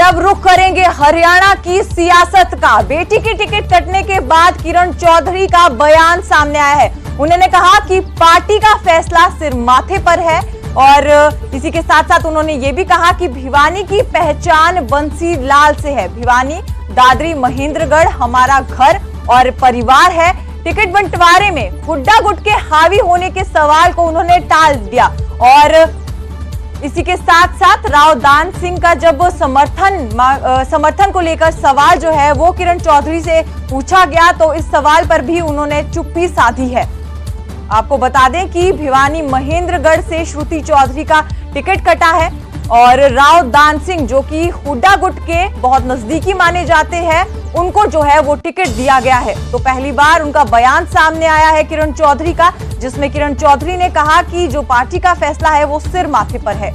अब रुख करेंगे हरियाणा की सियासत का। बेटी की टिकट कटने के बाद किरण चौधरी का बयान सामने आया है। उन्होंने कहा कि पार्टी का फैसला सिर माथे पर है और इसी के साथ साथ उन्होंने ये भी कहा कि भिवानी की पहचान बंसी लाल से है। भिवानी, दादरी, महेंद्रगढ़ हमारा घर और परिवार है। टिकट बंटवारे में हुड्डा गुट के हावी होने के सवाल को उन्होंने टाल दिया और इसी के साथ साथ राव दान सिंह का जब समर्थन को लेकर सवाल जो है वो किरण चौधरी से पूछा गया तो इस सवाल पर भी उन्होंने चुप्पी साधी है। आपको बता दें कि भिवानी महेंद्रगढ़ से श्रुति चौधरी का टिकट कटा है और राव दान सिंह जो कि हुड्डा गुट के बहुत नजदीकी माने जाते हैं उनको जो है वो टिकट दिया गया है। तो पहली बार उनका बयान सामने आया है किरण चौधरी का, जिसमें किरण चौधरी ने कहा कि जो पार्टी का फैसला है वो सिर माथे पर है।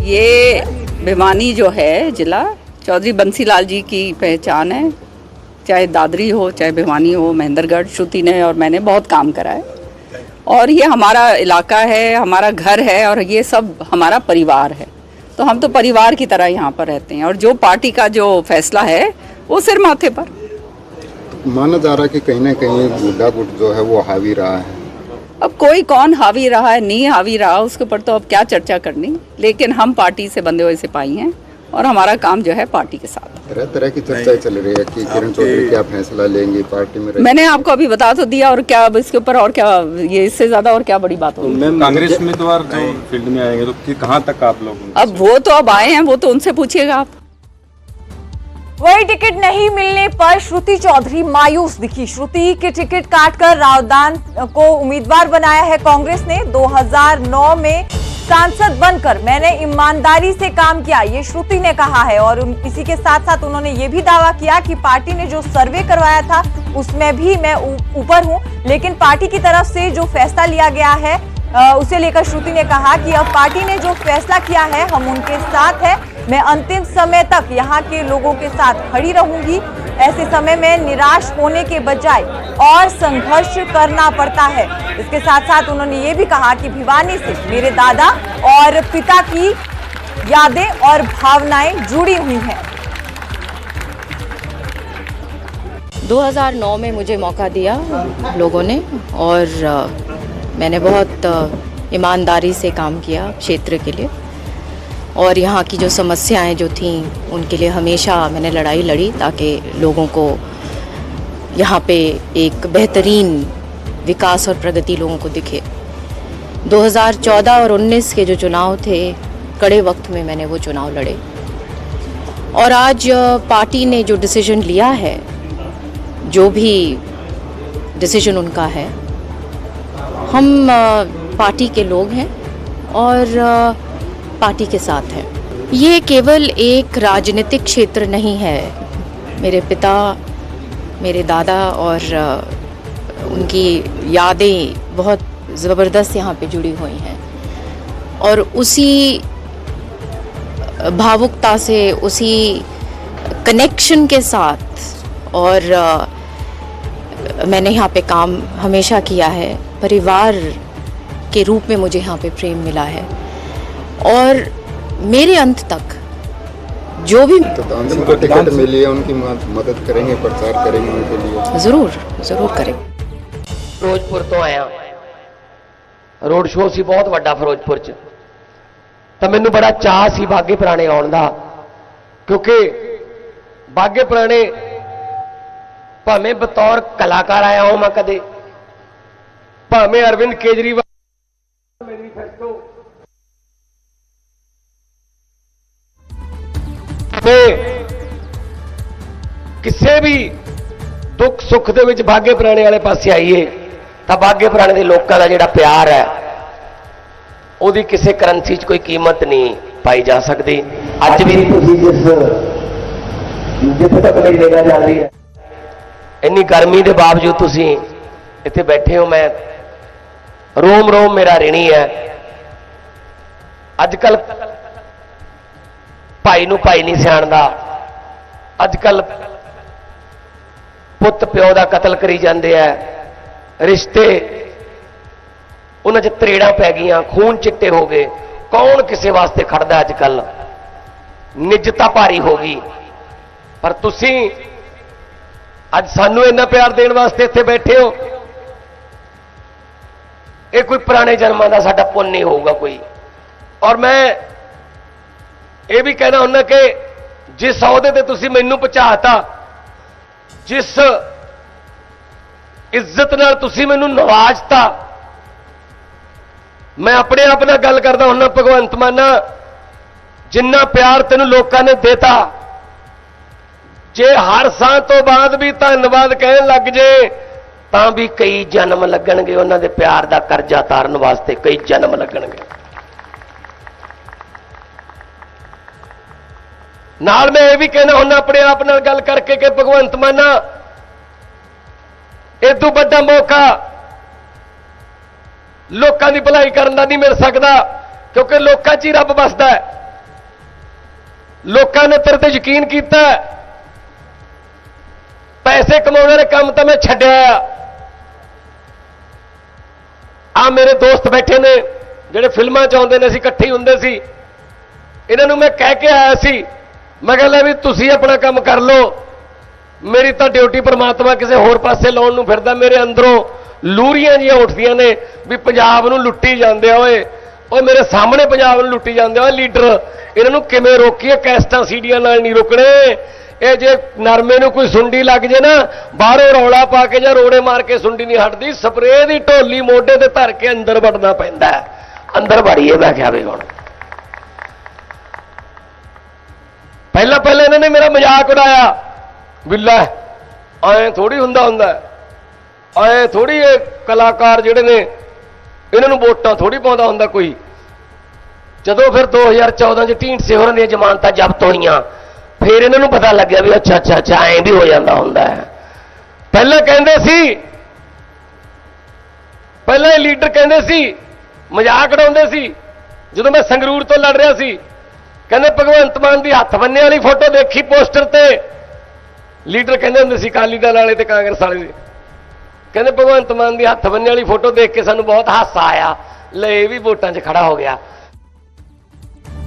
ये भिवानी जो है जिला चौधरी बंसीलाल जी की पहचान है। चाहे दादरी हो, चाहे भिवानी हो, महेंद्रगढ़, श्रुति ने और मैंने बहुत काम करा है और ये हमारा इलाका है, हमारा घर है और ये सब हमारा परिवार है। तो हम तो परिवार की तरह यहाँ पर रहते हैं और जो पार्टी का जो फैसला है वो सिर माथे पर। माना जा रहा है कि कहीं ना कहीं हुड्डा गुट जो है वो हावी रहा है। अब कोई कौन हावी रहा है, नहीं हावी रहा, उसके ऊपर तो अब क्या चर्चा करनी, लेकिन हम पार्टी से बंधे हुए सिपाही हैं और हमारा काम जो है पार्टी के साथ। तरह तरह की चर्चाएं चल रही है कि किरण चौधरी क्या फैसला लेंगे पार्टी में। मैंने आपको अभी बता तो दिया और क्या अब इसके ऊपर और क्या, ये इससे ज्यादा और क्या बड़ी बात होगी। तो कांग्रेस उम्मीदवार जो फील्ड में आएंगे तो कहां तक आप लोग, अब वो तो अब आए हैं, वो तो उनसे पूछिएगा आप। वही टिकट नहीं मिलने पर श्रुति चौधरी मायूस दिखी। श्रुति की टिकट काटकर रावदान को उम्मीदवार बनाया है कांग्रेस ने। 2009 में सांसद बनकर मैंने ईमानदारी से काम किया, ये श्रुति ने कहा है और इसी के साथ साथ उन्होंने ये भी दावा किया कि पार्टी ने जो सर्वे करवाया था उसमें भी मैं ऊपर हूं, लेकिन पार्टी की तरफ से जो फैसला लिया गया है उसे लेकर श्रुति ने कहा कि अब पार्टी ने जो फैसला किया है हम उनके साथ है। मैं अंतिम समय तक यहाँ के लोगों के साथ खड़ी रहूंगी। ऐसे समय में निराश होने के बजाय और संघर्ष करना पड़ता है। इसके साथ साथ उन्होंने ये भी कहा कि भिवानी से मेरे दादा और पिता की यादें और भावनाएं जुड़ी हुई हैं। 2009 में मुझे मौका दिया लोगों ने और मैंने बहुत ईमानदारी से काम किया क्षेत्र के लिए और यहाँ की जो समस्याएं जो थीं उनके लिए हमेशा मैंने लड़ाई लड़ी ताकि लोगों को यहाँ पे एक बेहतरीन विकास और प्रगति लोगों को दिखे। 2014 और 19 के जो चुनाव थे, कड़े वक्त में मैंने वो चुनाव लड़े और आज पार्टी ने जो डिसीजन लिया है, जो भी डिसीजन उनका है, हम पार्टी के लोग हैं और पार्टी के साथ हैं। ये केवल एक राजनीतिक क्षेत्र नहीं है। मेरे पिता, मेरे दादा और उनकी यादें बहुत ज़बरदस्त यहाँ पे जुड़ी हुई हैं और उसी भावुकता से, उसी कनेक्शन के साथ और मैंने यहाँ पे काम हमेशा किया है। परिवार के रूप में मुझे यहाँ पे प्रेम मिला है और मेरे अंत तक जो भी तो टिकट मिली है उनकी मदद करेंगे, प्रचार करेंगे उनके लिए। जरूर करेंगे। ਫਿਰੋਜ਼ਪੁਰ ਤੋਂ ਆਇਆ, ਰੋਡ ਸ਼ੋਅ ਸੀ ਬਹੁਤ ਵੱਡਾ ਫਿਰੋਜ਼ਪੁਰ 'ਚ, ਤਾਂ ਮੈਨੂੰ ਬੜਾ ਚਾਅ ਸੀ ਬਾਗੇ ਪੁਰਾਣੇ ਆਉਣ ਦਾ, ਕਿਉਂਕਿ ਬਾਗੇ ਪੁਰਾਣੇ ਭਾਵੇਂ ਬਤੌਰ ਕਲਾਕਾਰ ਆਇਆ ਹਾਂ ਮੈਂ ਕਦੇ, ਭਾਵੇਂ ਅਰਵਿੰਦ ਕੇਜਰੀਵਾਲ ਮੈਨੀਫੈਸਟੋ ਤੇ ਕਿਸੇ ਵੀ ਦੁੱਖ ਸੁੱਖ ਦੇ ਵਿੱਚ ਬਾਗੇ ਪੁਰਾਣੇ ਵਾਲੇ ਪਾਸੇ ਆਈਏ ਤਾਂ ਬਾਗੇ ਪੁਰਾਣੇ ਦੇ ਲੋਕਾਂ ਦਾ ਜਿਹੜਾ ਪਿਆਰ ਹੈ ਉਹਦੀ ਕਿਸੇ ਕਰੰਸੀ 'ਚ ਕੋਈ ਕੀਮਤ ਨਹੀਂ ਪਾਈ ਜਾ ਸਕਦੀ। ਅੱਜ ਵੀ ਤੁਸੀਂ ਜਿੱਥੇ ਤੱਕ ਮੇਰੀ ਨਿਗਾਹ ਜਾਂਦੀ ਹੈ, ਇੰਨੀ ਗਰਮੀ ਦੇ ਬਾਵਜੂਦ ਤੁਸੀਂ ਇੱਥੇ ਬੈਠੇ ਹੋ, ਮੈਂ ਰੋਮ ਰੋਮ ਮੇਰਾ ਰਿਣੀ ਹੈ। ਅੱਜ ਕੱਲ ਭਾਈ ਨੂੰ ਭਾਈ ਨਹੀਂ ਸਿਆਣਦਾ, ਅੱਜ ਕੱਲ ਪੁੱਤ ਪਿਓ ਦਾ ਕਤਲ ਕਰੀ ਜਾਂਦੇ ਆ, ਰਿਸ਼ਤੇ ਉਹਨਾਂ 'ਚ ਤਰੇੜਾਂ ਪੈ ਗਈਆਂ, ਖੂਨ ਚਿੱਟੇ ਹੋ ਗਏ, कौन किसी वास्ते खड़दा अजकल, निजता भारी हो गई। पर तुसी अज सानू इन्ना प्यार देने वास्ते इत्थे बैठे हो, ये कोई पुराने जन्मां दा साडा पुण्य नहीं होगा कोई। और मैं ये भी कहना हुन्ना कि जिस अहुदे ते तुसी मैनू पहुंचाता, जिस इज्जत नाल तुसी मैनू नवाजता, मैं अपने आप नाल गल करदा हुन्ना, भगवंत माना जिन्ना प्यार तेनू लोकां ने देता, जे हर सां तो बाद भी धन्नवाद कहन लग जे तां भी कई जन्म लगणगे, उन्हां दे प्यार दा करजा तारन वास्ते कई जन्म लगणगे। नाल मैं ये भी कहना हुन्ना अपने आप नाल गल करके कि भगवंत माना इदों बड़ा मौका लोकां दी भलाई करन दा नहीं मिल सकदा, क्योंकि लोकां 'च ही रब बसदा है। लोकां ने तेरे ते यकीन कीता, पैसे कमाने वाले काम तो मैं छड्डिया। आ मेरे दोस्त बैठे ने ਜਿਹੜੇ फिल्मां 'ਚ आउंदे ने, असीं इकट्ठे हुंदे सी, इन्हां नूं मैं कह के आया सी, मैं कह लिया भी तुसीं अपना काम कर लो, मेरी तो ड्यूटी परमात्मा किसी होर पासे लाउण नूं फिरदा। मेरे अंदरों लूरियां जिहियां उठदियां ने भी पंजाब नूं लुੱਟੀ ਜਾਂਦੇ ਓਏ, और मेरे सामने पंजाब नूं लुੱਟੀ ਜਾਂਦੇ ਓਏ लीडर, इन्हां नूं किवें रोकीए, कैसटां सीडियां नाल नहीं रोकणे। ਇਹ ਜੇ ਨਰਮੇ ਨੂੰ ਕੋਈ ਸੁੰਡੀ ਲੱਗ ਜੇ ਨਾ, ਬਾਹਰੋਂ ਰੌਲਾ ਪਾ ਕੇ ਜਾਂ ਰੋੜੇ ਮਾਰ ਕੇ ਸੁੰਡੀ ਨਹੀਂ ਹਟਦੀ, ਸਪਰੇਅ ਦੀ ਢੋਲੀ ਮੋਢੇ ਤੇ ਧਰ ਕੇ ਅੰਦਰ ਵੜਨਾ ਪੈਂਦਾ। ਅੰਦਰ ਵੜੀਏ ਮੈਂ ਕਿਹਾ ਵੀ ਹੁਣ ਪਹਿਲਾਂ ਇਹਨਾਂ ਨੇ ਮੇਰਾ ਮਜ਼ਾਕ ਉਡਾਇਆ, ਬਿੱਲਾ ਐ ਥੋੜੀ ਹੁੰਦਾ, ਐ ਥੋੜੀ ਇਹ ਕਲਾਕਾਰ ਜਿਹੜੇ ਨੇ ਇਹਨਾਂ ਨੂੰ ਵੋਟਾਂ ਥੋੜੀ ਪਾਉਂਦਾ ਹੁੰਦਾ ਕੋਈ। ਜਦੋਂ ਫਿਰ 2014 ਚ ਢੀਂਡਸੇ ਹੋਰਾਂ ਦੀਆਂ ਜ਼ਮਾਨਤਾਂ ਜ਼ਬਤ ਹੋਈਆਂ, फिर इन्होंने पता लगे भी अच्छा ऐ भी हो जाता होंदा है। पहले कहते सी, पहले लीडर कहते सी, मजाक उड़ाते सी, जो मैं संगरूर तो लड़ रहा सी, कहते भगवंत मान की हथ बन्ने वाली फोटो देखी पोस्टर ते, लीडर कहते होंगे सी अकाली दल वाले ते कांग्रेस वाले, कहते भगवंत मान की हथ बन्ने वाली फोटो देख के सानू बहुत हासा आया, ले भी वोटां 'च खड़ा हो गया।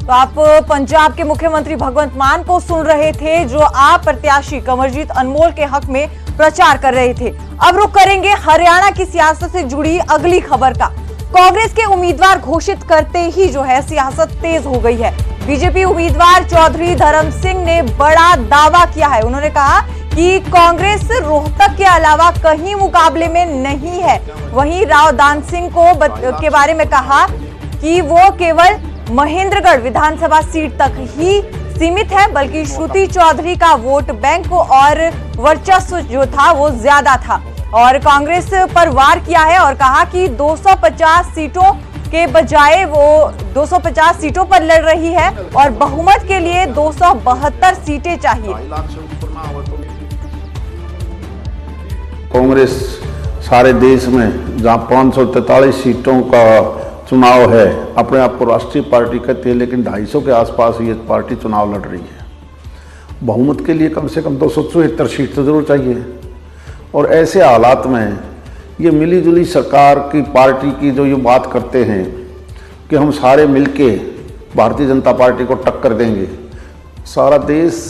तो आप पंजाब के मुख्यमंत्री भगवंत मान को सुन रहे थे, जो आप प्रत्याशी कंवरजीत अनमोल के हक में प्रचार कर रहे थे। अब रुक करेंगे हरियाणा की सियासत से जुड़ी अगली खबर का। कांग्रेस के उम्मीदवार घोषित करते ही जो है सियासत तेज हो गई है। बीजेपी उम्मीदवार चौधरी धर्म सिंह ने बड़ा दावा किया है। उन्होंने कहा कि कांग्रेस रोहतक के अलावा कहीं मुकाबले में नहीं है। वहीं राव दान सिंह के बारे में कहा कि वो केवल महेंद्रगढ़ विधानसभा सीट तक ही सीमित है, बल्कि श्रुति चौधरी का वोट बैंक और वर्चस्व जो था वो ज्यादा था, और कांग्रेस पर वार किया है और कहा कि 250 सीटों के बजाय वो 250 सीटों पर लड़ रही है और बहुमत के लिए 272 सीटें चाहिए। कांग्रेस सारे देश में जहां 543 सीटों का चुनाव है, अपने आप को राष्ट्रीय पार्टी कहती है, लेकिन 250 के आसपास ये पार्टी चुनाव लड़ रही है। बहुमत के लिए कम से कम 274 सीट तो जरूर चाहिए। और ऐसे हालात में ये मिली जुली सरकार की पार्टी की जो ये बात करते हैं कि हम सारे मिलके भारतीय जनता पार्टी को टक्कर देंगे, सारा देश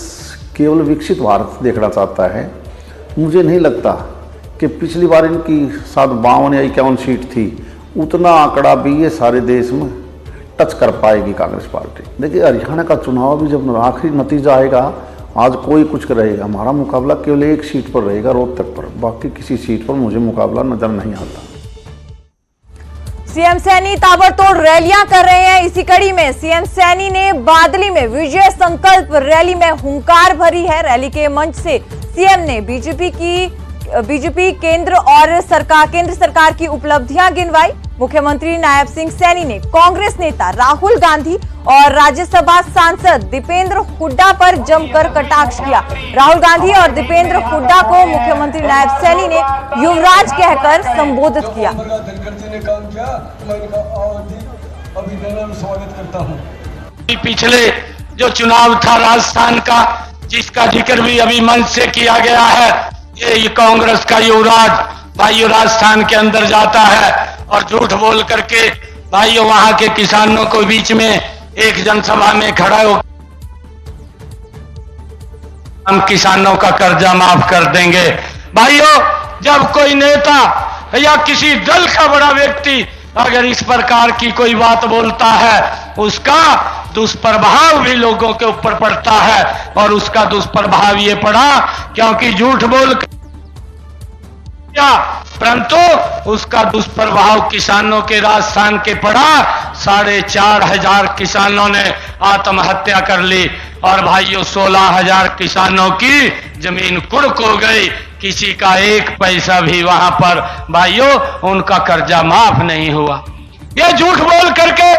केवल विकसित भारत देखना चाहता है। मुझे नहीं लगता कि पिछली बार इनकी 52 या 51 सीट थी, उतना आंकड़ा भी ये सारे देश में टच कर पाएगी कांग्रेस पार्टी। देखिए हरियाणा का चुनाव भी जब आखिरी नतीजा आएगा, आज कोई कुछ रहेगा, हमारा मुकाबला केवल एक सीट पर रहेगा, रोहतक पर, बाकी किसी सीट पर मुझे मुकाबला नजर नहीं आता। सीएम सैनी ताबड़तोड़ रैलियां कर रहे हैं। इसी कड़ी में सीएम सैनी ने बादली में विजय संकल्प रैली में हुंकार भरी है। रैली के मंच से सीएम ने बीजेपी केंद्र सरकार की उपलब्धियां गिनवाई। मुख्यमंत्री नायब सिंह सैनी ने कांग्रेस नेता राहुल गांधी और राज्यसभा सांसद दीपेंद्र हुड्डा पर जमकर कटाक्ष किया। राहुल गांधी और दीपेंद्र हुड्डा को मुख्यमंत्री नायब सैनी ने युवराज कहकर संबोधित किया। पिछले जो चुनाव था राजस्थान का, जिसका जिक्र भी अभी मंच से किया गया है, ये कांग्रेस का युवराज भाई राजस्थान के अंदर जाता है और झूठ बोल करके भाइयों वहां के किसानों को बीच में एक जनसभा में खड़ा हो, हम किसानों का कर्जा माफ कर देंगे। भाइयों, जब कोई नेता या किसी दल का बड़ा व्यक्ति अगर इस प्रकार की कोई बात बोलता है, उसका दुष्प्रभाव भी लोगों के ऊपर पड़ता है। और उसका दुष्प्रभाव ये पड़ा क्योंकि झूठ बोल परंतु उसका दुष्प्रभाव किसानों के राजस्थान के पड़ा। 4,500 किसानों ने आत्महत्या कर ली और भाइयों 16,000 किसानों की जमीन कुर्क हो गई। किसी का एक पैसा भी वहां पर भाइयों उनका कर्जा माफ नहीं हुआ। ये झूठ बोल करके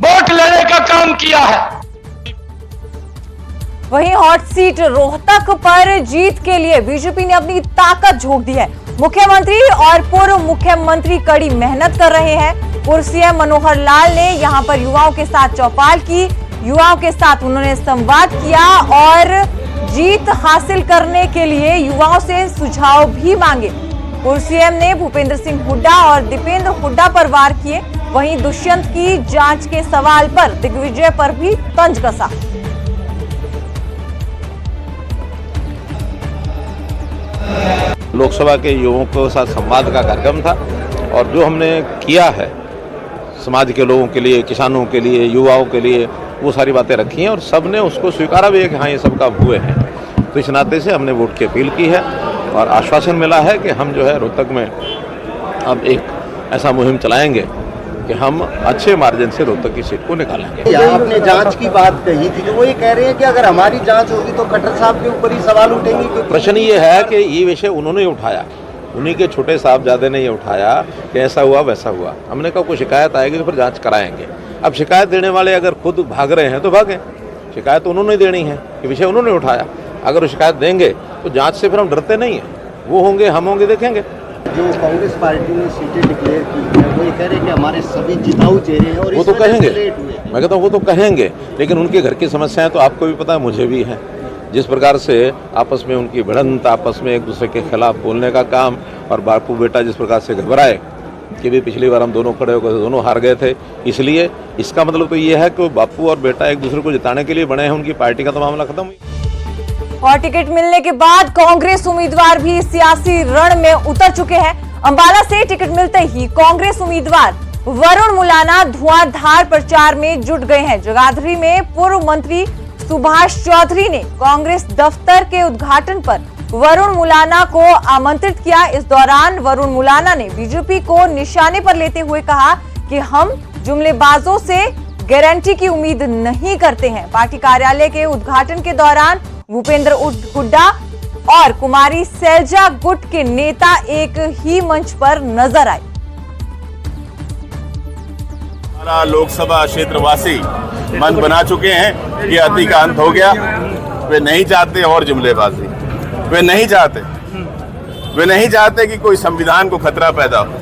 वोट लेने का काम किया है। वहीं हॉट सीट रोहतक पर जीत के लिए बीजेपी ने अपनी ताकत झोंक दी है। मुख्यमंत्री और पूर्व मुख्यमंत्री कड़ी मेहनत कर रहे हैं। पूर्व सीएम मनोहर लाल ने यहां पर युवाओं के साथ चौपाल की, युवाओं के साथ उन्होंने संवाद किया और जीत हासिल करने के लिए युवाओं से सुझाव भी मांगे। पूर्व सीएम ने भूपेंद्र सिंह हुड्डा और दीपेंद्र हुड्डा पर वार किए। वहीं दुष्यंत की जांच के सवाल पर दिग्विजय पर भी तंज कसा। लोकसभा के युवाओं के साथ संवाद का कार्यक्रम था और जो हमने किया है समाज के लोगों के लिए, किसानों के लिए, युवाओं के लिए, वो सारी बातें रखी हैं और सब ने उसको स्वीकारा भी है कि हाँ ये सब काम हुए हैं। तो इस नाते से हमने वोट की अपील की है और आश्वासन मिला है कि हम जो है रोहतक में अब एक ऐसा मुहिम चलाएंगे कि हम अच्छे मार्जिन से रोहतक की सीट को निकालेंगे। आपने जांच की बात कही थी तो वो ये कह रहे हैं कि अगर हमारी जांच होगी तो खट्टर साहब के ऊपर ही सवाल उठेंगे। प्रश्न ये है कि ये विषय उन्होंने उठाया, उन्हीं के छोटे साहबजादे ने ये उठाया कि ऐसा हुआ वैसा हुआ। हमने कहा कोई शिकायत आएगी तो फिर जांच कराएंगे। अब शिकायत देने वाले अगर खुद भाग रहे हैं तो भागें, शिकायत तो उन्होंने देनी है, ये विषय उन्होंने उठाया। अगर वो शिकायत देंगे तो जांच से फिर हम डरते नहीं हैं, वो होंगे हम होंगे देखेंगे। जो कांग्रेस पार्टी ने सीटें डिक्लेयर की है वो ये कह रहे हैं कि हमारे सभी जिताऊ चेहरे हैं और वो तो कहेंगे, मैं कहता हूँ वो तो कहेंगे, लेकिन उनके घर की समस्याएं तो आपको भी पता है, मुझे भी है। जिस प्रकार से आपस में उनकी भिड़ंत, आपस में एक दूसरे के खिलाफ बोलने का काम और बापू बेटा जिस प्रकार से घबराए कि भी पिछली बार हम दोनों खड़े होकर दोनों हार गए थे, इसलिए इसका मतलब तो ये है कि बापू और बेटा एक दूसरे को जिताने के लिए बने हैं, उनकी पार्टी का तो मामला खत्म हुई। और टिकट मिलने के बाद कांग्रेस उम्मीदवार भी सियासी रण में उतर चुके हैं। अंबाला से टिकट मिलते ही कांग्रेस उम्मीदवार वरुण मुलाना धुआंधार प्रचार में जुट गए हैं। जगाधरी में पूर्व मंत्री सुभाष चौधरी ने कांग्रेस दफ्तर के उद्घाटन पर वरुण मुलाना को आमंत्रित किया। इस दौरान वरुण मुलाना ने बीजेपी को निशाने पर लेते हुए कहा कि हम जुमलेबाजों से गारंटी की उम्मीद नहीं करते हैं। पार्टी कार्यालय के उद्घाटन के दौरान भूपेंद्र हुड्डा और कुमारी सैलजा गुट के नेता एक ही मंच पर नजर आए। हमारा लोकसभा क्षेत्रवासी मन बना चुके हैं कि अति का अंत हो गया। वे नहीं चाहते और जुमलेबाजी, वे नहीं चाहते कि कोई संविधान को खतरा पैदा हो,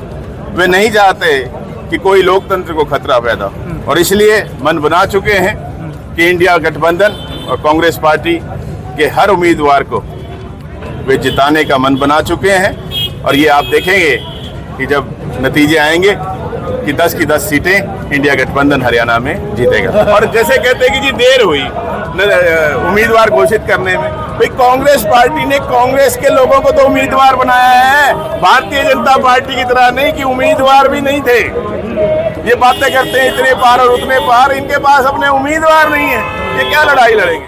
वे नहीं चाहते कि कोई लोकतंत्र को खतरा पैदा हो। और इसलिए मन बना चुके हैं कि इंडिया गठबंधन और कांग्रेस पार्टी के हर उम्मीदवार को वे जिताने का मन बना चुके हैं। और ये आप देखेंगे कि जब नतीजे आएंगे कि 10 की 10 सीटें इंडिया गठबंधन हरियाणा में जीतेगा। और जैसे कहते हैं कि जी देर हुई उम्मीदवार घोषित करने में, भाई कांग्रेस पार्टी ने कांग्रेस के लोगों को तो उम्मीदवार बनाया है, भारतीय जनता पार्टी की तरह नहीं कि उम्मीदवार भी नहीं थे। ये बातें करते हैं इतने पार और उतने पार, इनके पास अपने उम्मीदवार नहीं है, ये क्या लड़ाई लड़ेंगे।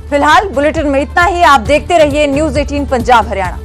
फिलहाल बुलेटिन में इतना ही। आप देखते रहिए न्यूज़ 18 पंजाब हरियाणा।